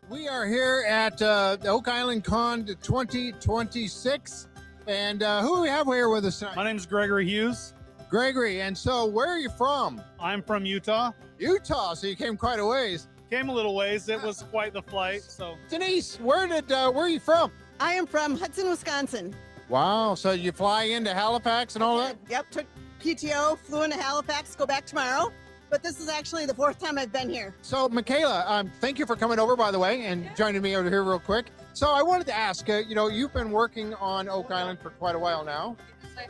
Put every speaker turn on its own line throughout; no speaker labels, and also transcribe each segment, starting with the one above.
We are here at the Oak Island Con 2026. And who do we have here with us tonight?
My name is Gregory Hughes.
Gregory. And so where are you from?
I'm from Utah.
Utah. So you came quite a ways.
Came a little ways. It was quite the flight. So
Denise, where are you from?
I am from Hudson, Wisconsin.
Wow. So you fly into Halifax and all that?
Yep, took PTO, flew into Halifax, go back tomorrow. But this is actually the 4th time I've been here.
So Michaela, thank you for coming over, by the way, and joining me over here real quick. So I wanted to ask, you've been working on Oak Island for quite a while now,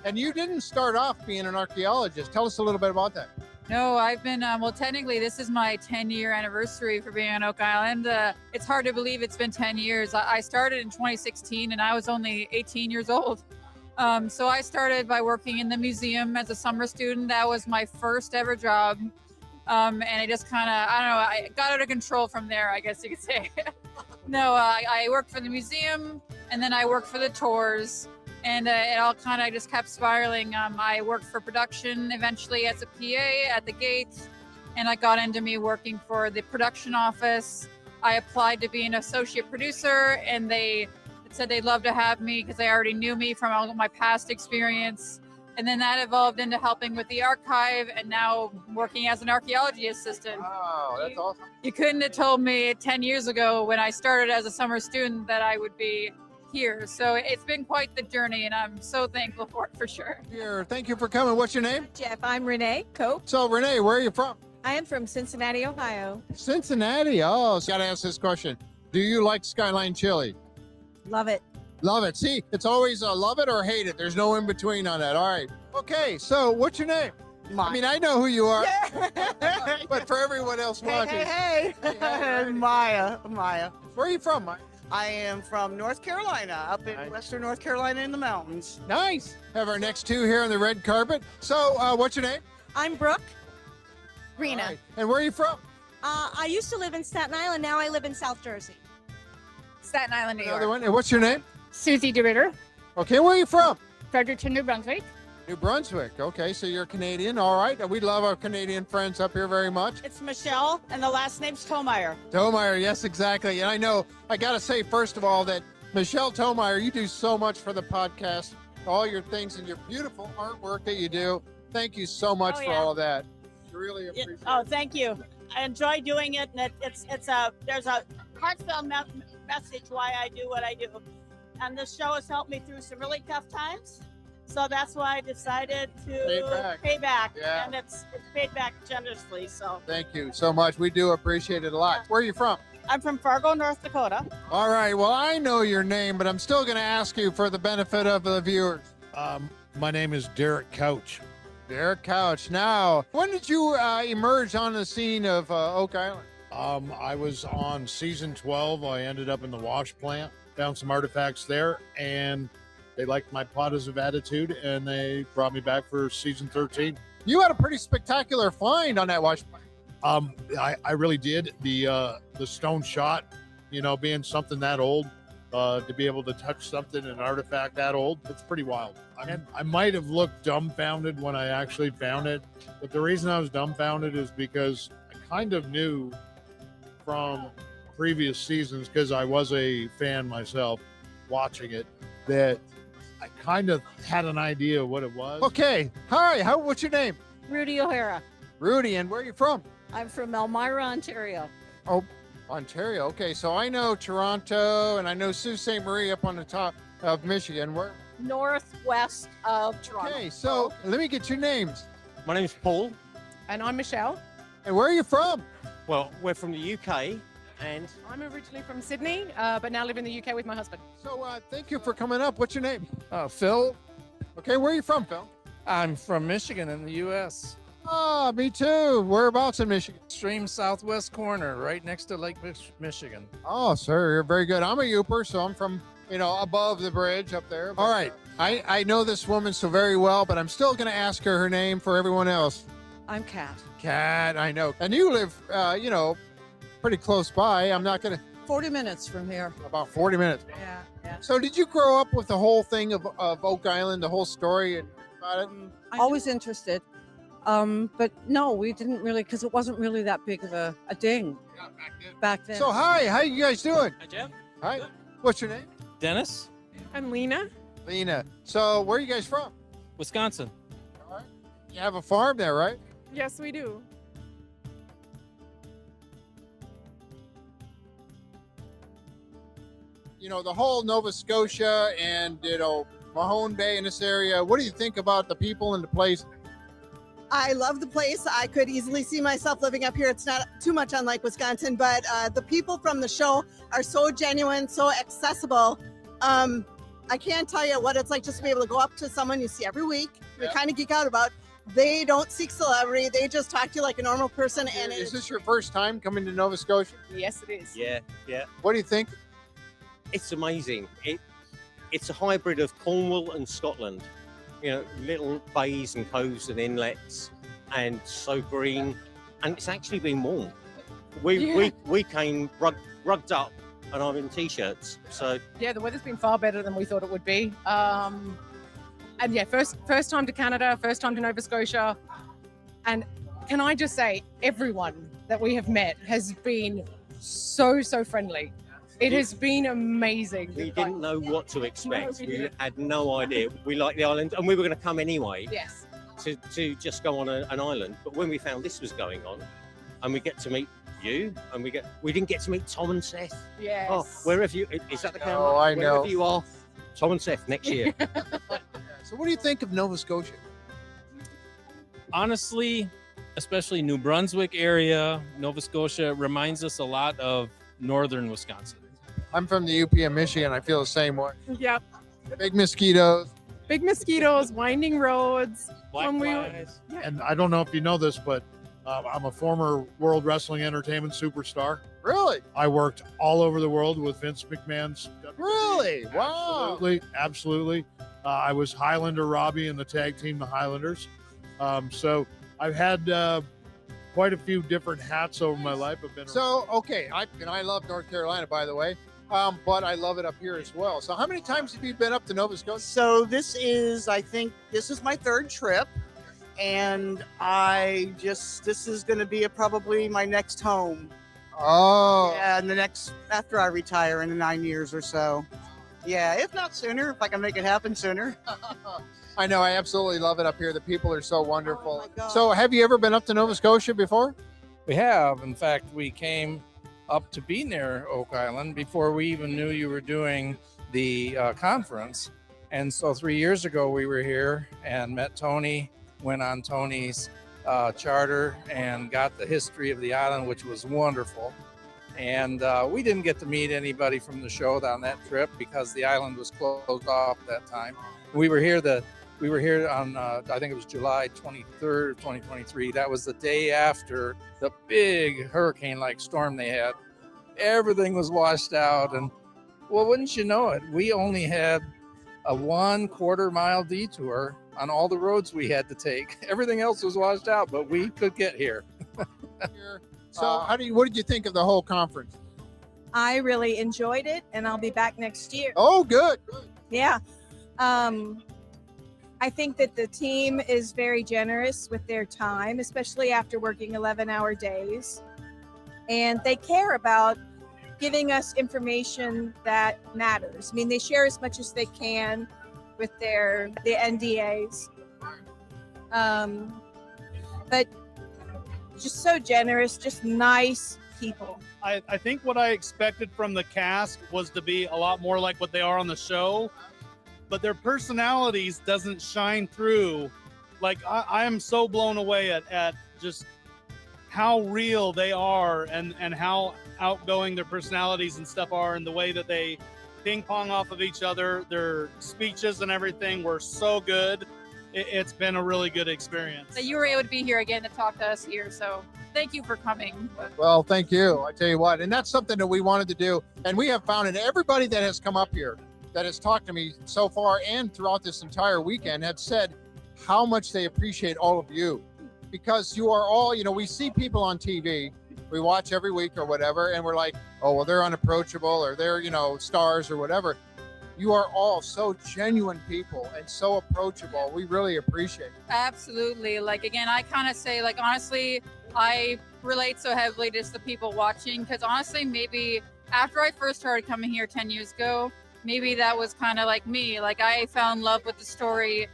and you didn't start off being an archaeologist. Tell us a little bit about that.
No, I've been, technically this is my 10-year anniversary for being on Oak Island. It's hard to believe it's been 10 years. I started in 2016 and I was only 18 years old. So I started by working in the museum as a summer student. That was my first ever job. And it just kind of, I don't know, I got out of control from there, I guess you could say. No, I worked for the museum and then I worked for the tours. And it all kind of just kept spiraling. I worked for production eventually as a PA at the gates, and I got into me working for the production office. I applied to be an associate producer, and they said they'd love to have me because they already knew me from all of my past experience. And then that evolved into helping with the archive, and now working as an archaeology assistant.
Wow, that's awesome.
You couldn't have told me 10 years ago when I started as a summer student that I would be here. So it's been quite the journey, and I'm so thankful for it, for sure.
Here, thank you for coming. What's your name?
Jeff, I'm Renee Cope.
So Renee, where are you from?
I am from Cincinnati, Ohio.
Cincinnati. Oh, so gotta ask this question. Do you like Skyline chili?
Love it.
Love it. See, it's always love it or hate it. There's no in between on that. All right. Okay, so what's your name? I mean, I know who you are, but for everyone else watching.
Hey. Maya.
Where are you from, Mike?
I am from North Carolina, up in western North Carolina in the mountains.
Nice. Have our next two here on the red carpet. So, what's your name?
I'm Brooke.
Rena.
All right. And where are you from?
I used to live in Staten Island. Now I live in South Jersey.
Staten Island, New
Another
York.
one. And what's your name?
Susie DeRitter,
Okay, where are you from?
Fredericton, New Brunswick.
New Brunswick. Okay, so you're Canadian. All right. We love our Canadian friends up here very much.
It's Michelle, and the last name's Tomeyer.
Tomeyer, yes, exactly. And I know, I got to say, first of all, that Michelle Tomeyer, you do so much for the podcast, all your things and your beautiful artwork that you do. Thank you so much for all of that. Really appreciate it.
Oh, thank you. I enjoy doing it, and there's a heartfelt message why I do what I do. And this show has helped me through some really tough times. So that's why I decided to pay back.
Yeah.
And it's paid back generously. So
Thank you so much. We do appreciate it a lot. Where are you from?
I'm from Fargo, North Dakota.
All right. Well, I know your name, but I'm still going to ask you for the benefit of the viewers.
My name is Derek Couch.
Derek Couch. Now, when did you emerge on the scene of Oak Island?
I was on season 12. I ended up in the wash plant, found some artifacts there, and they liked my positive attitude, and they brought me back for season 13.
You had a pretty spectacular find on that wash plant.
I really did. The stone shot, being something that old, to be able to touch something, an artifact that old, it's pretty wild. I might have looked dumbfounded when I actually found it, but the reason I was dumbfounded is because I kind of knew from previous seasons, because I was a fan myself watching it, that I kind of had an idea what it was.
Okay. Hi. What's your name?
Rudy O'Hara.
Rudy. And where are you from?
I'm from Elmira, Ontario.
Oh, Ontario. Okay. So I know Toronto, and I know Sault Ste. Marie up on the top of Michigan. Where?
Northwest of Toronto.
Okay. So let me get your names.
My name's Paul.
And I'm Michelle.
And where are you from?
Well, we're from the UK, and
I'm originally from Sydney, but now live in the UK with my husband.
So thank you for coming up. What's your name?
Phil.
Okay. Where are you from, Phil?
I'm from Michigan in the U.S.
Ah, me too. Whereabouts in Michigan?
Extreme southwest corner, right next to Lake Michigan.
Oh, sir, you're very good. I'm a Yooper, so I'm from, above the bridge up there. All right. I know this woman so very well, but I'm still going to ask her name for everyone else.
I'm Kat.
Kat, I know. And you live, pretty close by. I'm not going to,
40 minutes from here.
about 40 minutes.
Yeah, yeah.
So did you grow up with the whole thing of Oak Island, the whole story and about it?
Always interested. But no, we didn't really, because it wasn't really that big of a ding back then.
So hi, how you guys doing?
Hi, Jeff.
Hi. What's your name?
Dennis,
I'm Lena.
Lena. So where are you guys from?
Wisconsin.
All right. You have a farm there, right?
Yes, we do.
You know, the whole Nova Scotia and, Mahone Bay in this area. What do you think about the people and the place?
I love the place. I could easily see myself living up here. It's not too much unlike Wisconsin, but the people from the show are so genuine, so accessible. I can't tell you what it's like just to be able to go up to someone you see every week. We kind of geek out about. They don't seek celebrity. They just talk to you like a normal person. And
Is this your first time coming to Nova Scotia?
Yes, it is.
Yeah.
What do you think?
It's amazing. It's a hybrid of Cornwall and Scotland. You know, little bays and coves and inlets, and so green. And it's actually been warm. We came rugged up, and I'm in t-shirts. So
Yeah, the weather's been far better than we thought it would be. And yeah, first time to Canada, first time to Nova Scotia. And can I just say, everyone that we have met has been so friendly. It has been amazing.
we didn't know what to expect.
we
We
didn't.
had no idea. We liked the island, and we were going to come anyway
Yes.
to just go on an island. But when we found this was going on, and we get to meet you, and we didn't get to meet Tom and Seth.
Yes.
Oh, wherever you is that the camera?
Oh, I know.
Wherever you are, Tom and Seth next year.
So what do you think of Nova Scotia?
Honestly, especially New Brunswick area, Nova Scotia reminds us a lot of northern Wisconsin.
I'm from the UP of Michigan. I feel the same way.
Yep.
Big mosquitoes.
Big mosquitoes, winding roads.
Black
When we-
flies.
And I don't know if you know this, but I'm a former World Wrestling Entertainment superstar.
Really?
I worked all over the world with Vince McMahon's.
Really? Wow.
Absolutely. I was Highlander Robbie in the tag team, the Highlanders. So I've had quite a few different hats over my life. I've been
So, okay, I love North Carolina, by the way, but I love it up here as well. So how many times have you been up to Nova Scotia?
So I think this is my third trip, and this is going to be probably my next home.
Oh.
Yeah, after I retire in 9 years or so. Yeah, if not sooner, if I can make it happen sooner.
I know, I absolutely love it up here. The people are so wonderful.
Oh my God.
So have you ever been up to Nova Scotia before?
We have. In fact, we came up to be near Oak Island before we even knew you were doing the conference. And so 3 years ago, we were here and met Tony, went on Tony's charter and got the history of the island, which was wonderful. And we didn't get to meet anybody from the show on that trip because the island was closed off that time. We were here on I think it was July 23rd, 2023. That was the day after the big hurricane-like storm they had. Everything was washed out, and well, wouldn't you know it, we only had a 1/4 mile detour on all the roads we had to take. Everything else was washed out, but we could get here.
So what did you think of the whole conference?
I really enjoyed it, and I'll be back next year.
Oh, good.
Yeah. I think that the team is very generous with their time, especially after working 11-hour days. And they care about giving us information that matters. I mean, they share as much as they can with the NDAs. But just so generous, just nice people.
I think what I expected from the cast was to be a lot more like what they are on the show, but their personalities doesn't shine through. Like I am so blown away at just how real they are and how outgoing their personalities and stuff are, and the way that they ping pong off of each other. Their speeches and everything were so good. It's been a really good experience.
So you were able to be here again to talk to us here. So thank you for coming.
Well, thank you. I tell you what, and that's something that we wanted to do. And we have found, and everybody that has come up here that has talked to me so far and throughout this entire weekend have said how much they appreciate all of you, because you are all, we see people on TV we watch every week or whatever, and we're like, oh, well, they're unapproachable or they're, stars or whatever. You are all so genuine people and so approachable. We really appreciate it.
Absolutely. Like, again, I kind of say, like, honestly, I relate so heavily to just the people watching, because honestly, maybe after I first started coming here 10 years ago, maybe that was kind of like me. Like, I fell in love with the story,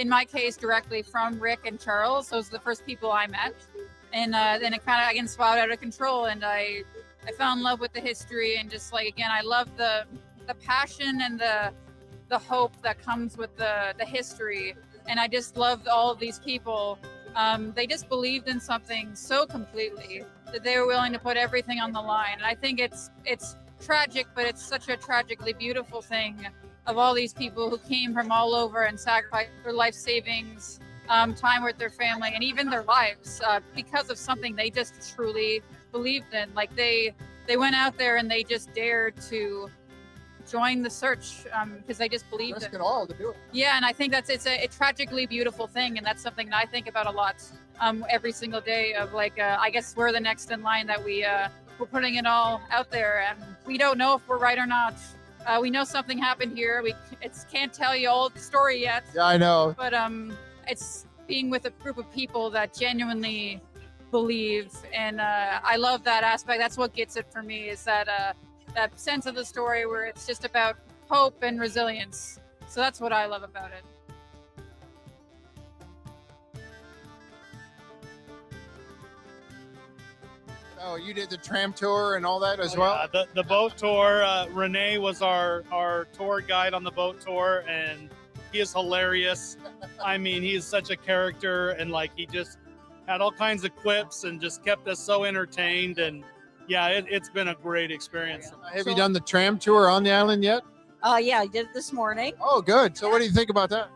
in my case, directly from Rick and Charles. Those are the first people I met. And then it kind of, again, spiraled out of control. And I fell in love with the history. And just, like, again, I love the passion and the hope that comes with the history. And I just loved all of these people. They just believed in something so completely that they were willing to put everything on the line. And I think it's tragic, but it's such a tragically beautiful thing of all these people who came from all over and sacrificed their life savings, time with their family, and even their lives because of something they just truly believed in. Like, they went out there and they just dared to join the search because they just believed
Risk
it.
it all to do it.
Yeah, and I think it's a tragically beautiful thing, and that's something that I think about a lot every single day. Of like, I guess we're the next in line that we're putting it all out there, and we don't know if we're right or not. We know something happened here. We can't tell you all the story yet.
Yeah, I know.
But it's being with a group of people that genuinely believe, and I love that aspect. That's what gets it for me, is that sense of the story where it's just about hope and resilience. So that's what I love about it.
Oh, you did the tram tour and all that as
Oh,
well?
yeah, the boat tour. Renee was our tour guide on the boat tour, and he is hilarious. I mean, he's such a character, and like, he just had all kinds of quips and just kept us so entertained. And yeah, it's been a great experience.
Have you done the tram tour on the island yet?
Yeah, I did it this morning.
Oh, good. So what do you think about that?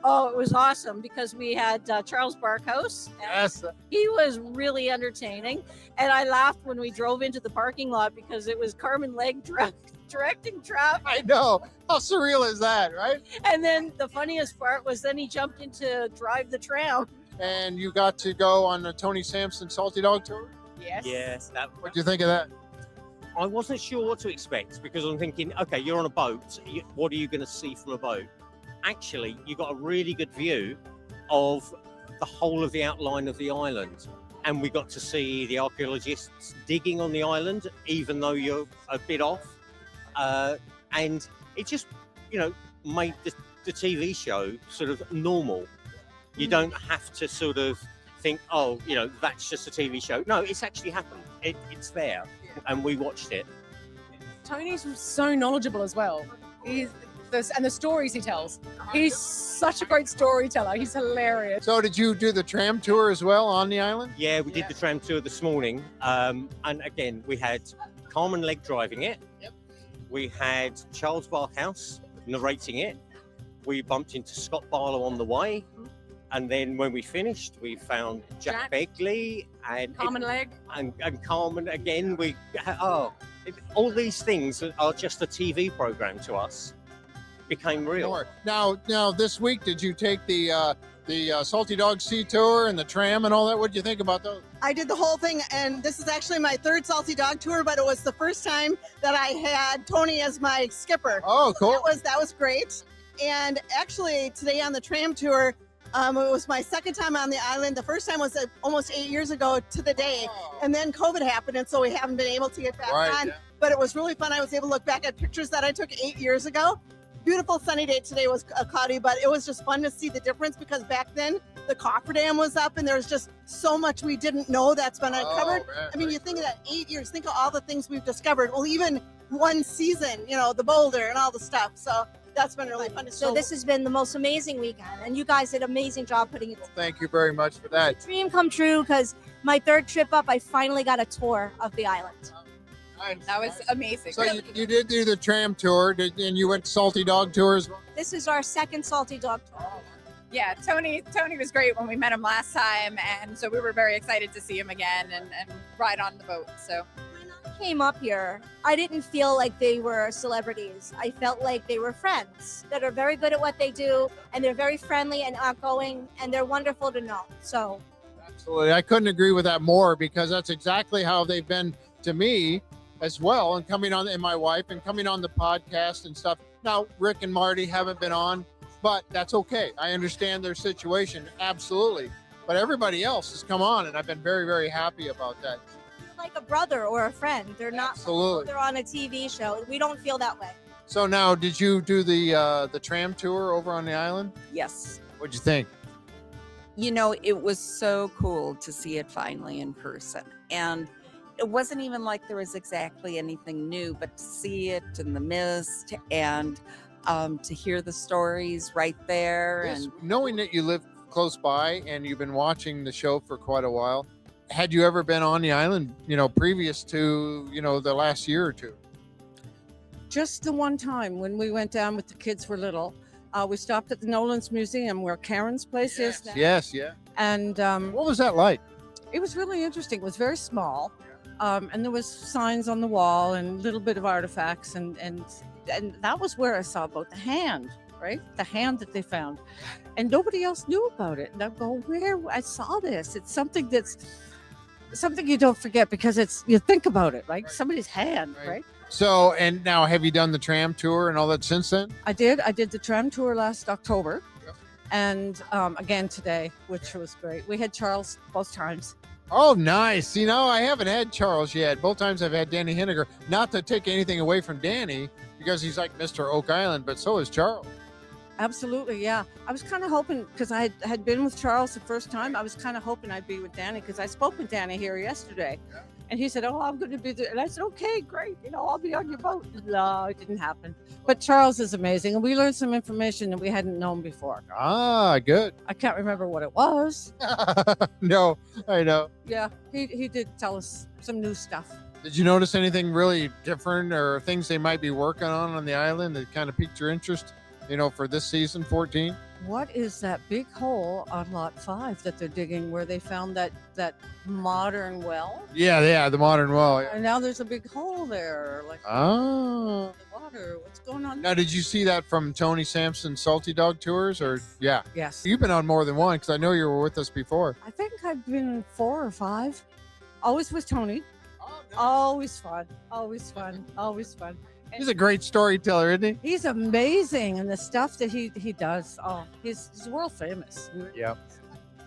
Oh, it was awesome because we had Charles Barkhouse.
Yes.
He was really entertaining. And I laughed when we drove into the parking lot because it was Carmen Legg directing traffic.
I know. How surreal is that, right?
And then the funniest part was then he jumped in to drive the tram.
And you got to go on the Tony Sampson Salty Dog tour?
Yes, that.
What do you think of that?
I wasn't sure what to expect because I'm thinking, okay, you're on a boat. What are you going to see from a boat? Actually, you got a really good view of the whole of the outline of the island. And we got to see the archaeologists digging on the island, even though you're a bit off. And it just, made the TV show sort of normal. You don't have to sort of think, oh, that's just a TV show. No, it's actually happened. It's there. And we watched it.
Tony's so knowledgeable as well. And the stories he tells. He's such a great storyteller. He's hilarious.
So did you do the tram tour as well on the island?
Yeah, we did the tram tour this morning. And again, we had Carmen Legg driving it.
Yep.
We had Charles Barkhouse narrating it. We bumped into Scott Barlow on the way. And then when we finished, we found Jack Begley and
Carmen Legg.
And Carmen again. All these things that are just a TV program to us became real.
Now this week, did you take the Salty Dog Sea Tour and the tram and all that? What did you think about those?
I did the whole thing, and this is actually my third Salty Dog tour, but it was the first time that I had Tony as my skipper.
Oh, cool.
That was great. And actually, today on the tram tour, it was my second time on the island. The first time was almost 8 years ago to the day. And then COVID happened, and so we haven't been able to get back on. Yeah. But it was really fun. I was able to look back at pictures that I took 8 years ago. Beautiful sunny day today. Was cloudy, but it was just fun to see the difference because back then the cofferdam was up and there was just so much we didn't know that's been uncovered. I mean, you think of that 8 years, think of all the things we've discovered. Well, even one season, the boulder and all the stuff. So that's been really fun to see.
So this has been the most amazing weekend, and you guys did an amazing job putting it.
Thank you very much for that.
Dream come true because my third trip up, I finally got a tour of the island.
That was amazing.
So you did do the tram tour, and you went Salty Dog tour as well?
This is our second Salty Dog tour.
Yeah, Tony was great when we met him last time, and so we were very excited to see him again and ride on the boat. So
when I came up here, I didn't feel like they were celebrities. I felt like they were friends that are very good at what they do, and they're very friendly and outgoing, and they're wonderful to know. So
Absolutely. I couldn't agree with that more, because that's exactly how they've been to me as well. And and my wife, and coming on the podcast and stuff. Now, Rick and Marty haven't been on, but that's okay. I understand their situation. Absolutely. But everybody else has come on, and I've been very, very happy about that.
Like a brother or a friend. They're not.
Absolutely.
They're on a TV show. We don't feel that way.
So now, did you do the tram tour over on the island?
Yes.
What'd you think?
You know, it was so cool to see it finally in person. And it wasn't even like there was exactly anything new, but to see it in the mist and to hear the stories right there.
Yes,
And
knowing that you live close by and you've been watching the show for quite a while, had you ever been on the island, previous to, the last year or two?
Just the one time when we went down with the kids were little. We stopped at the Nolan's Museum where Karen's place is now.
Yes, yeah.
And
what was that like?
It was really interesting. It was very small. And there was signs on the wall and a little bit of artifacts. And that was where I saw about the hand, right? The hand that they found. And nobody else knew about it. And I go, where? I saw this. It's something you don't forget, because you think about it, like somebody's hand, right?
So, and now have you done the tram tour and all that since then?
I did the tram tour last October. And again today, which was great. We had Charles both times.
Oh, nice. I haven't had Charles yet. Both times I've had Danny Henniger. Not to take anything away from Danny, because he's like Mr. Oak Island, but so is Charles.
Absolutely, yeah. I was kind of hoping, because I had been with Charles the first time, I was kind of hoping I'd be with Danny, because I spoke with Danny here yesterday. And he said, oh, I'm going to be there. And I said, okay, great. I'll be on your boat. No, it didn't happen. But Charles is amazing. And we learned some information that we hadn't known before.
Ah, good.
I can't remember what it was.
No, I know.
Yeah, he did tell us some new stuff.
Did you notice anything really different, or things they might be working on the island that kind of piqued your interest, for this season 14?
What is that big hole on lot 5 that they're digging where they found that modern well?
Yeah, the modern well.
And now there's a big hole there. Like,
oh.
The water. What's going on?
Now, did you see that from Tony Sampson's Salty Dog Tours, or yeah?
Yes.
You've been on more than one, because I know you were with us before.
I think I've been 4 or 5. Always with Tony. Always fun. Always fun. Always fun.
He's a great storyteller, isn't he?
He's amazing, and the stuff that he does. Oh, he's world famous.
Yeah.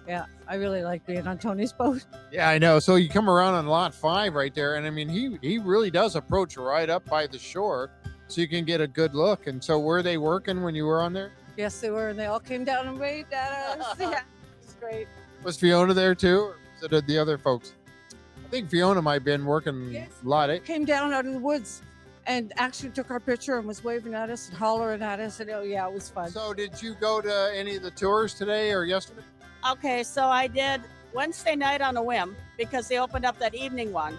Yeah, I really like being on Tony's boat.
Yeah, I know. So you come around on lot 5 right there, and I mean, he really does approach right up by the shore, so you can get a good look. And so, were they working when you were on there?
Yes, they were, and they all came down and waved at us. Yeah, it's great.
Was Fiona there too, or was it the other folks? I think Fiona might have been working a lot.
Came down out of the woods and actually took our picture and was waving at us and hollering at us. And oh, yeah, it was fun.
So did you go to any of the tours today or yesterday?
Okay, so I did Wednesday night on a whim, because they opened up that evening one,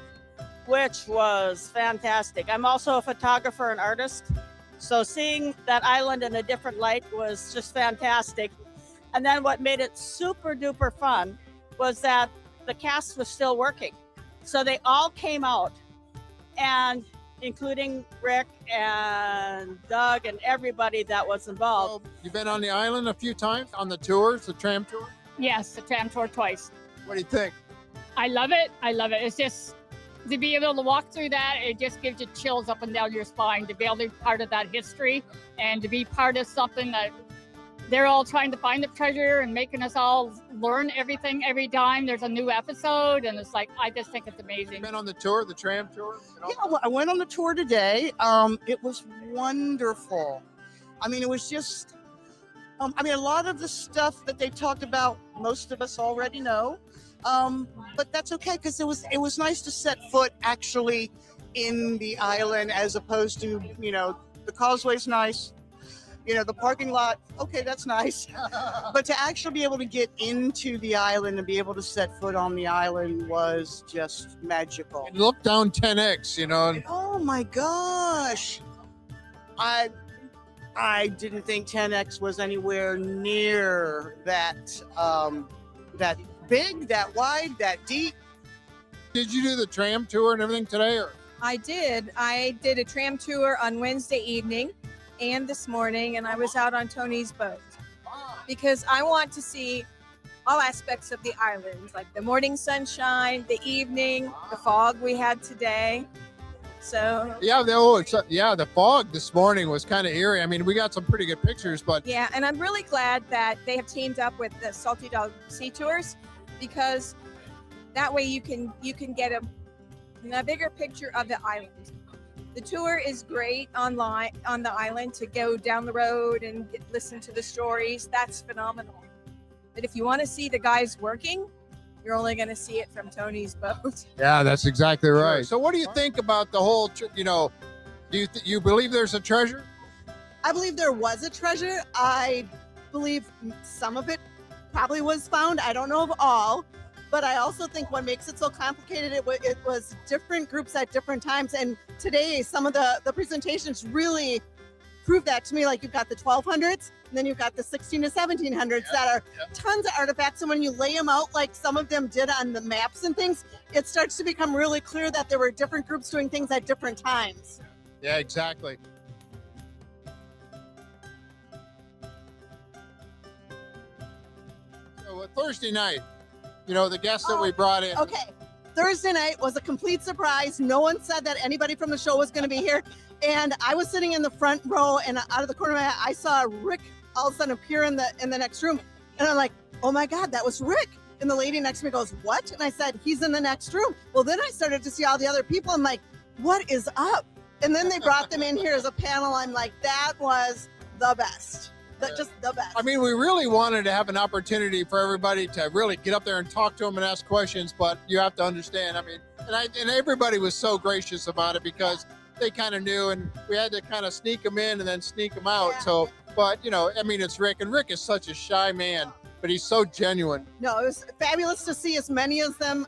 which was fantastic. I'm also a photographer and artist, so seeing that island in a different light was just fantastic. And then what made it super duper fun was that the cast was still working. So they all came out, and including Rick and Doug and everybody that was involved.
You've been on the island a few times on the tours, the tram tour?
Yes, the tram tour twice.
What do you think?
I love it. I love it. It's just to be able to walk through that, it just gives you chills up and down your spine, to be able to be part of that history and to be part of something that they're all trying to find the treasure and making us all learn everything every time there's a new episode. And it's like, I just think it's amazing.
You've been on the tour, the tram tour?
Yeah, well, I went on the tour today. It was wonderful. I mean, it was just, a lot of the stuff that they talked about, most of us already know. But that's okay, because it was nice to set foot actually in the island, as opposed to, the causeway's nice. The parking lot, okay, that's nice. But to actually be able to get into the island and be able to set foot on the island was just magical.
And look down 10X, And
oh my gosh. I didn't think 10X was anywhere near that that big, that wide, that deep.
Did you do the tram tour and everything today? Or?
I did. I did a tram tour on Wednesday evening and this morning, and I was out on Tony's boat because I want to see all aspects of the island, like the morning sunshine, the evening, the fog we had today. So
Yeah, the fog this morning was kind of eerie. I mean, we got some pretty good pictures, but
yeah, and I'm really glad that they have teamed up with the Salty Dog Sea Tours, because that way you can get a bigger picture of the island. The tour is great online on the island to go down the road and listen to the stories. That's phenomenal. But if you want to see the guys working, you're only going to see it from Tony's boat.
yeah, that's exactly right. So, what do you think about the whole? Do you believe there's a treasure?
I believe there was a treasure. I believe some of it probably was found. I don't know of all, but I also think what makes it so complicated, it was different groups at different times. And today, some of the presentations really prove that to me. Like you've got the 1200s, and then you've got the 16 to 1700s that are tons of artifacts. And when you lay them out, like some of them did on the maps and things, it starts to become really clear that there were different groups doing things at different times.
Yeah, exactly. So Thursday night, the guests that we brought in.
Okay. Thursday night was a complete surprise. No one said that anybody from the show was going to be here. And I was sitting in the front row, and out of the corner of my eye, I saw Rick all of a sudden appear in the next room. And I'm like, oh my God, that was Rick. And the lady next to me goes, what? And I said, he's in the next room. Well, then I started to see all the other people. I'm like, what is up? And then they brought them in here as a panel. I'm like, that was the best. Just the best.
I mean, we really wanted to have an opportunity for everybody to really get up there and talk to them and ask questions, but you have to understand, I mean, and everybody was so gracious about it because they kind of knew, and we had to kind of sneak them in and then sneak them out. So, but I mean, it's Rick, and Rick is such a shy man, but he's so genuine.
No, it was fabulous to see as many of them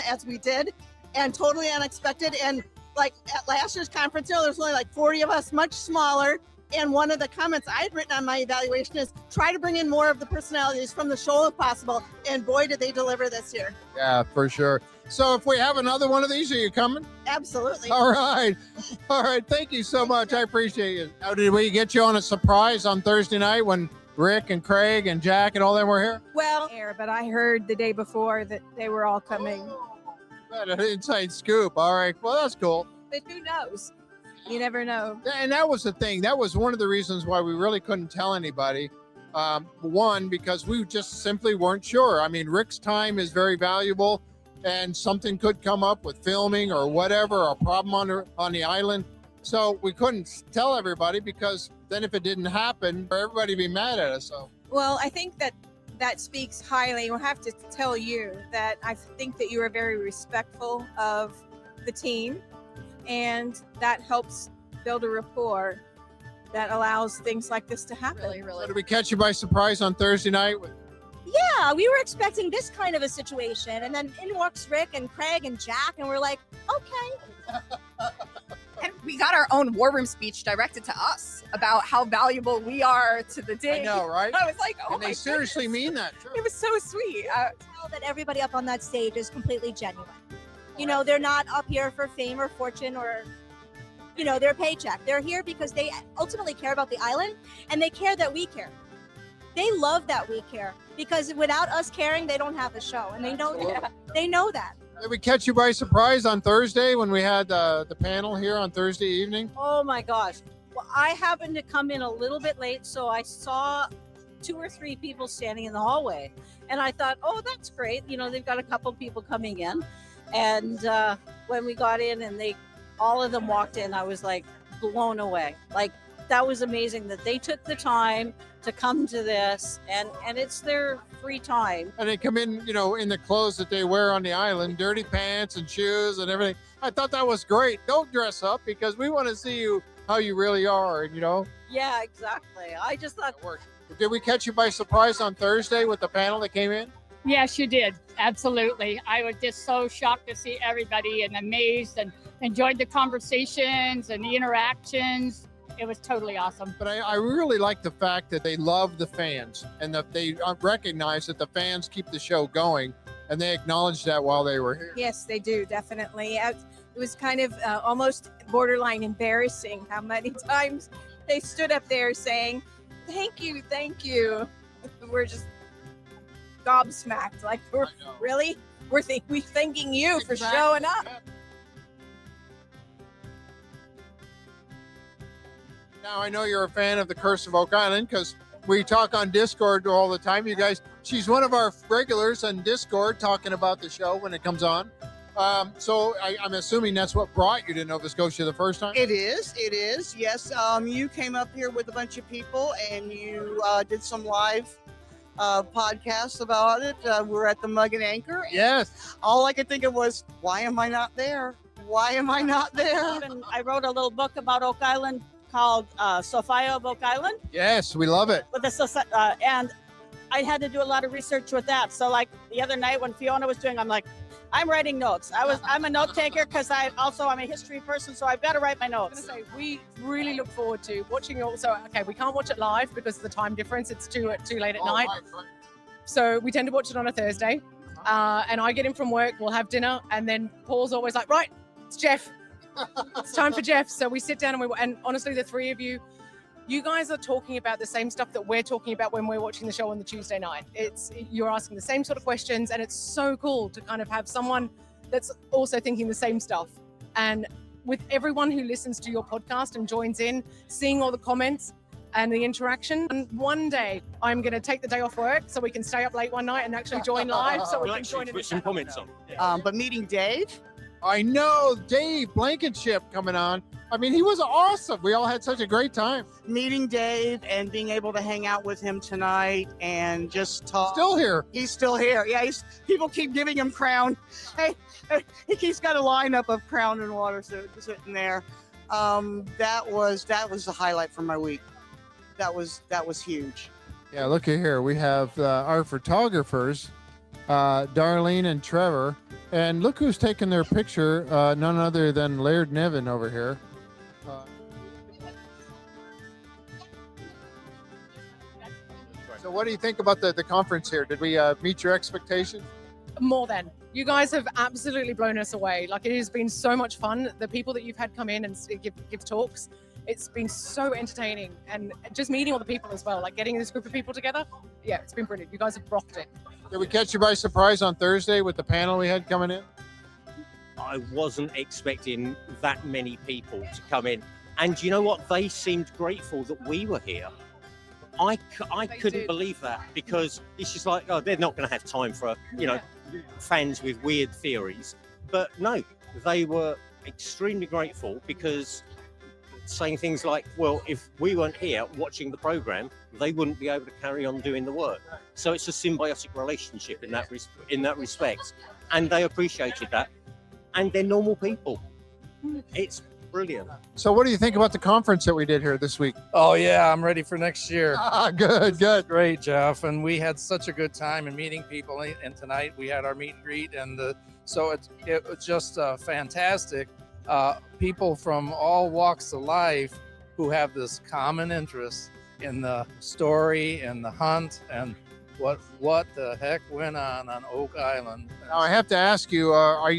as we did, and totally unexpected. And like at last year's conference, there's only like 40 of us, much smaller. And one of the comments I had written on my evaluation is try to bring in more of the personalities from the show if possible. And boy, did they deliver this year.
Yeah, for sure. So if we have another one of these, are you coming?
Absolutely.
All right. All right. Thank you so much. I appreciate it. Now, did we get you on a surprise on Thursday night when Rick and Craig and Jack and all them were here?
Well, but I heard the day before that they were all coming.
An inside scoop. All right. Well, that's cool.
But who knows? You never know.
And that was the thing. That was one of the reasons why we really couldn't tell anybody. One, because we just simply weren't sure. I mean, Rick's time is very valuable, and something could come up with filming or whatever, a problem on the island. So we couldn't tell everybody, because then if it didn't happen, everybody would be mad at us. So.
Well, I think that speaks highly. We'll have to tell you that I think that you are very respectful of the team, and that helps build a rapport that allows things like this to happen.
So did we catch you by surprise on Thursday night?
Yeah, we were expecting this kind of a situation, and then in walks Rick and Craig and Jack, and we're like, okay.
And we got our own war room speech directed to us about how valuable we are to the day.
I know, right?
I was like, oh,
and they seriously mean that. Too.
It was so sweet.
Tell that everybody up on that stage is completely genuine. You know, they're not up here for fame or fortune or, their paycheck. They're here because they ultimately care about the island, and they care that we care. They love that we care, because without us caring, they don't have a show, and they know that. They know that.
Did we catch you by surprise on Thursday when we had the panel here on Thursday evening?
Oh my gosh. Well, I happened to come in a little bit late, so I saw 2 or 3 people standing in the hallway, and I thought, oh, that's great. They've got a couple people coming in. And when we got in and all of them walked in, I was like blown away. Like, that was amazing that they took the time to come to this, and it's their free time.
And they come in, in the clothes that they wear on the island, dirty pants and shoes and everything. I thought that was great. Don't dress up, because we want to see you how you really are,
Yeah, exactly. I just thought
it worked. Did we catch you by surprise on Thursday with the panel that came in?
Yes, you did. Absolutely. I was just so shocked to see everybody and amazed and enjoyed the conversations and the interactions. It was totally awesome.
But I really like the fact that they love the fans, and that they recognize that the fans keep the show going, and they acknowledge that while they were here.
Yes, they do, definitely. It was kind of almost borderline embarrassing how many times they stood up there saying, thank you, thank you. We're just gobsmacked. Like, really? We're thanking you for
Exactly.
showing up.
Now I know you're a fan of the Curse of Oak Island because we talk on Discord all the time. You guys, she's one of our regulars on Discord talking about the show when it comes on. So I'm assuming that's what brought you to Nova Scotia the first time.
It is. It is. Yes. You came up here with a bunch of people and you did some live podcasts about it. We're at the Mug and Anchor. And
Yes.
all I could think of was, why am I not there? Why am I not there?
I wrote a little book about Oak Island called Sophia of Oak Island.
Yes, we love it.
With the and I had to do a lot of research with that. So like the other night when Fiona was doing, I'm like, I'm writing notes. I'm a note taker because I'm a history person, so I've got to write my
I was
notes.
going to say, we really look forward to watching your. So, okay, we can't watch it live because of the time difference. It's too late at night.
Right.
So we tend to watch it on a Thursday. And I get in from work, we'll have dinner, and then Paul's always like, right, it's Jeff. It's time for Jeff. So we sit down and honestly, the three of you guys are talking about the same stuff that we're talking about when we're watching the show on the Tuesday night. You're asking the same sort of questions, and it's so cool to kind of have someone that's also thinking the same stuff. And with everyone who listens to your podcast and joins in, seeing all the comments and the interaction. And one day I'm going to take the day off work so we can stay up late one night and actually join live so we
We'll
can
actually
join in the
put some
chat.
comments on.
But meeting Dave,
I know Dave Blankenship coming on. I mean, he was awesome. We all had such a great time.
meeting Dave and being able to hang out with him tonight and just talk.
Still here.
He's still here. Yeah, people keep giving him Crown. Hey, he's got a lineup of Crown and water sitting there. That was the highlight for my week. That was huge.
Yeah, look at here. We have our photographers, Darlene and Trevor. And look who's taking their picture, none other than Laird Niven over here. So what do you think about the conference here? Did we meet your expectations?
More than. You guys have absolutely blown us away. Like, it has been so much fun. The people that you've had come in and give talks, it's been so entertaining. And just meeting all the people as well, like getting this group of people together. Yeah, it's been brilliant. You guys have rocked it.
Did we catch you by surprise on Thursday with the panel we had coming in?
I wasn't expecting that many people to come in. And you know what? They seemed grateful that we were here. I couldn't
did.
believe that, because it's just like, oh, they're not going to have time for, fans with weird theories. But no, they were extremely grateful, because saying things like, well, if we weren't here watching the program, they wouldn't be able to carry on doing the work. So it's a symbiotic relationship in that respect. And they appreciated that. And they're normal people. It's brilliant.
So what do you think about the conference that we did here this week?
Oh yeah, I'm ready for next year.
Good.
Great, Jeff. And we had such a good time in meeting people. And tonight we had our meet and greet, and so it was just fantastic. People from all walks of life who have this common interest in the story and the hunt and what the heck went on Oak Island.
Now I have to ask you,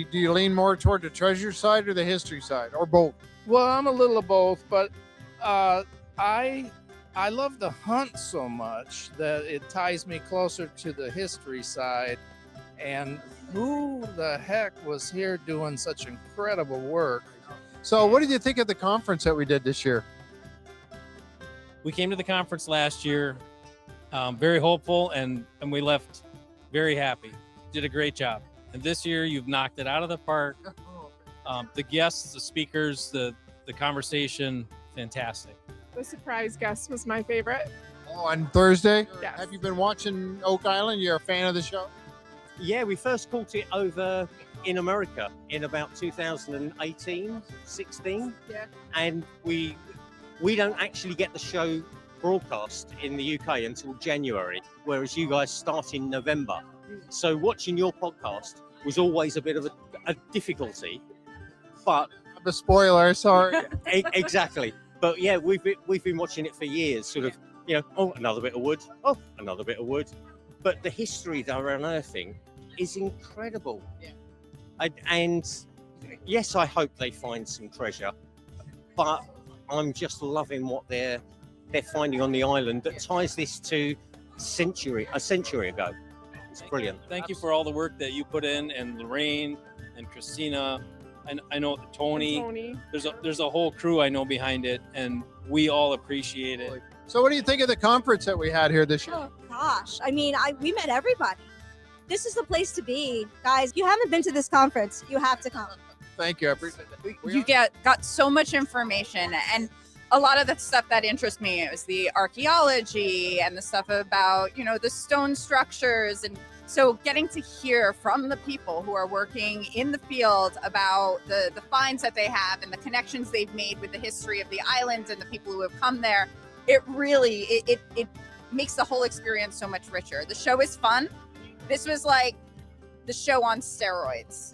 do you lean more toward the treasure side or the history side, or both?
Well, I'm a little of both, but I love the hunt so much that it ties me closer to the history side. And who the heck was here doing such incredible work?
So what did you think of the conference that we did this year?
We came to the conference last year, very hopeful, and we left very happy. Did a great job. And this year you've knocked it out of the park. The guests, the speakers, the conversation, fantastic.
The surprise guest was my favorite.
Oh, on Thursday?
Yes.
Have you been watching Oak Island? You're a fan of the show?
Yeah, we first caught it over in America in about 2018, 16.
Yeah.
And we don't actually get the show broadcast in the UK until January, whereas you guys start in November. So watching your podcast was always a bit of a difficulty, but
I'm a spoiler, sorry.
Exactly. But yeah, we've been watching it for years, sort of, oh, another bit of wood, oh, another bit of wood. But the history they're unearthing is incredible. Yeah. And yes, I hope they find some treasure, but I'm just loving what they're finding on the island that ties this to a century ago. It's brilliant.
Thank you for all the work that you put in, and Lorraine and Christina, and I know Tony.
Tony.
There's a whole crew I know behind it, and we all appreciate it.
So, what do you think of the conference that we had here this year?
Oh gosh, I mean, we met everybody. This is the place to be, guys. You haven't been to this conference, you have to come.
Thank you. I appreciate it.
You got so much information, and a lot of the stuff that interests me is the archaeology and the stuff about the stone structures, and so getting to hear from the people who are working in the field about the finds that they have and the connections they've made with the history of the island and the people who have come there. It really it makes the whole experience so much richer. The show is fun. This was like the show on steroids.